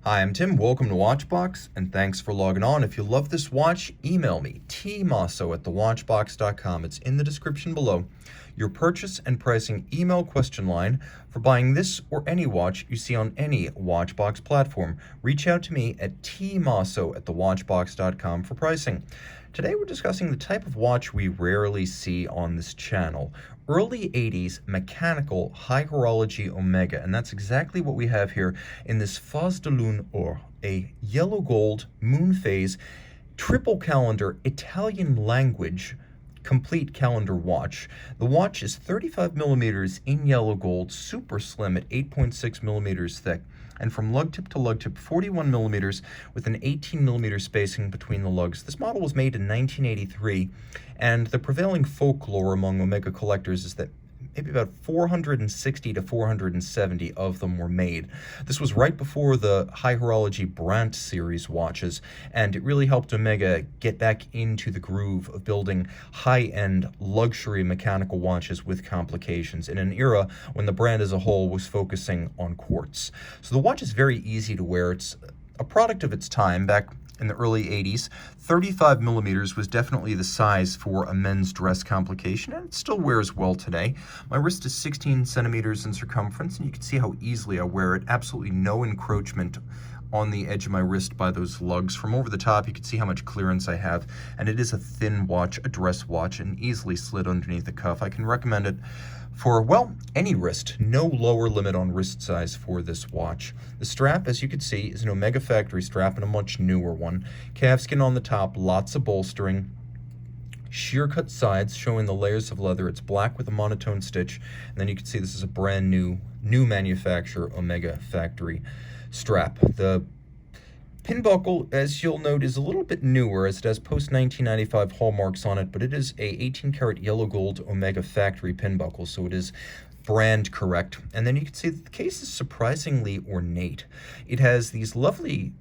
Hi, I'm Tim. Welcome to Watchbox, and thanks for logging on. If you love this watch, email me, tmosso@thewatchbox.com. It's in the description below. Your purchase and pricing email question line for buying this or any watch you see on any Watchbox platform. Reach out to me at tmosso@thewatchbox.com for pricing. Today we're discussing the type of watch we rarely see on this channel. Early 80s mechanical high horology Omega, and that's exactly what we have here in this Phase de Lune or a yellow gold Moonphase triple calendar Italian language complete calendar watch. The watch is 35 millimeters in yellow gold, super slim at 8.6 millimeters thick, and from lug tip to lug tip, 41 millimeters with an 18 millimeter spacing between the lugs. This model was made in 1983, and the prevailing folklore among Omega collectors is that maybe about 460 to 470 of them were made. This was right before the high horology Brandt series watches, and it really helped Omega get back into the groove of building high-end luxury mechanical watches with complications in an era when the brand as a whole was focusing on quartz. So the watch is very easy to wear. It's a product of its time. Back in the early 80s, 35 millimeters was definitely the size for a men's dress complication, and it still wears well today. My wrist is 16 centimeters in circumference, and you can see how easily I wear it. Absolutely no encroachment on the edge of my wrist by those lugs. From over the top, you can see how much clearance I have, and it is a thin watch, a dress watch, and easily slid underneath the cuff. I can recommend it for, well, any wrist. No lower limit on wrist size for this watch. The strap, as you can see, is an Omega factory strap and a much newer one. Calfskin on the top, lots of bolstering. Sheer cut sides showing the layers of leather. It's black with a monotone stitch. And then you can see this is a brand new manufacturer Omega factory strap. The pin buckle, as you'll note, is a little bit newer as it has post-1995 hallmarks on it, but it is a 18 karat yellow gold Omega factory pin buckle, so it is brand correct. And then you can see that the case is surprisingly ornate. It has these lovely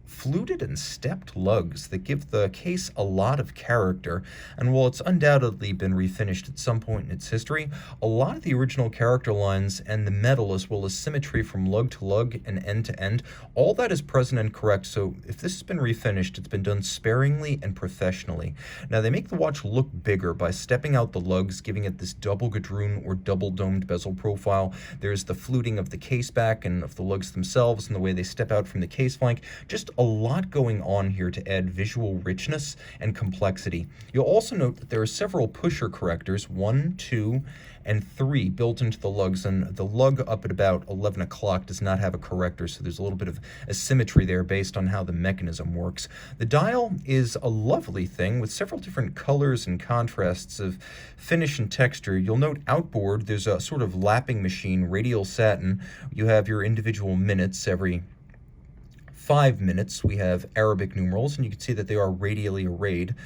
fluted and stepped lugs that give the case a lot of character, and while it's undoubtedly been refinished at some point in its history, a lot of the original character lines and the metal, as well as symmetry from lug to lug and end to end, all that is present and correct. So if this has been refinished, it's been done sparingly and professionally. Now they make the watch look bigger by stepping out the lugs, giving it this double gadroon or double domed bezel profile. There's the fluting of the case back and of the lugs themselves and the way they step out from the case flank. Just a lot going on here to add visual richness and complexity. You'll also note that there are several pusher correctors, 1, 2, and 3 built into the lugs, and the lug up at about 11 o'clock does not have a corrector, so there's a little bit of asymmetry there based on how the mechanism works. The dial is a lovely thing with several different colors and contrasts of finish and texture. You'll note outboard there's a sort of lapping machine, radial satin. You have your individual minutes every 5 minutes. We have Arabic numerals, and you can see that they are radially arrayed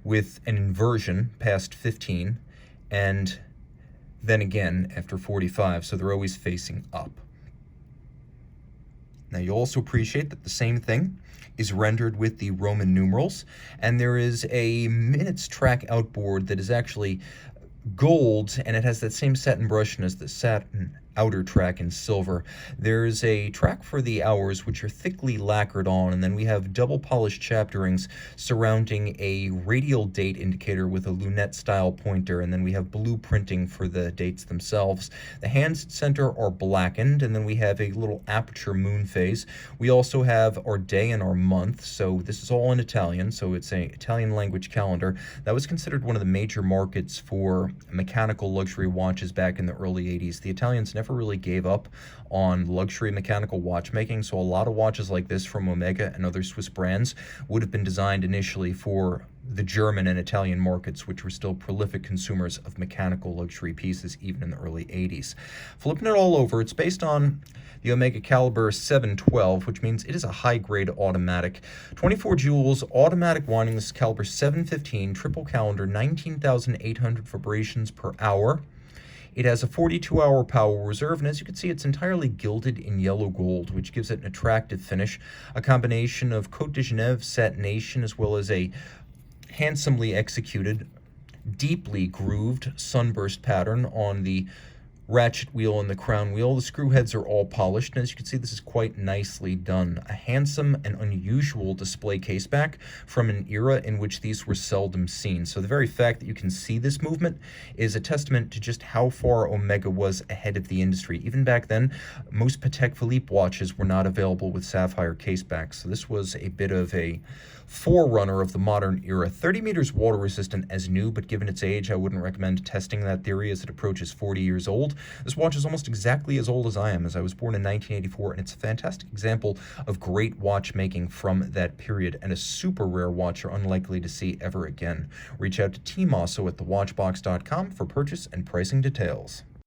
with an inversion past 15, and then again after 45, so they're always facing up. Now you'll also appreciate that the same thing is rendered with the Roman numerals, and there is a minutes track outboard that is actually gold, and it has that same satin brushing as the satin outer track in silver. There's a track for the hours which are thickly lacquered on, and then we have double polished chapter rings surrounding a radial date indicator with a lunette style pointer, and then we have blue printing for the dates themselves. The hands center are blackened, and then we have a little aperture moon phase. We also have our day and our month, so this is all in Italian, so it's an Italian language calendar. That was considered one of the major markets for mechanical luxury watches back in the early 80s. The Italians never really gave up on luxury mechanical watchmaking, so a lot of watches like this from Omega and other Swiss brands would have been designed initially for the German and Italian markets, which were still prolific consumers of mechanical luxury pieces even in the early 80s. Flipping it all over, it's based on the Omega Caliber 712, which means it is a high-grade automatic. 24 joules, automatic winding. This is Caliber 715, triple calendar, 19,800 vibrations per hour. It has a 42-hour power reserve, and as you can see, it's entirely gilded in yellow gold, which gives it an attractive finish. A combination of Côte de Genève satination as well as a handsomely executed, deeply grooved sunburst pattern on the ratchet wheel and the crown wheel. The screw heads are all polished, and as you can see, this is quite nicely done. A handsome and unusual display case back from an era in which these were seldom seen. So the very fact that you can see this movement is a testament to just how far Omega was ahead of the industry. Even back then, most Patek Philippe watches were not available with sapphire case backs, so this was a bit of a forerunner of the modern era. 30 meters water resistant as new, but given its age, I wouldn't recommend testing that theory as it approaches 40 years old. This watch is almost exactly as old as I am, as I was born in 1984, and it's a fantastic example of great watchmaking from that period, and a super rare watch you're unlikely to see ever again. Reach out to Team Mosso at thewatchbox.com for purchase and pricing details.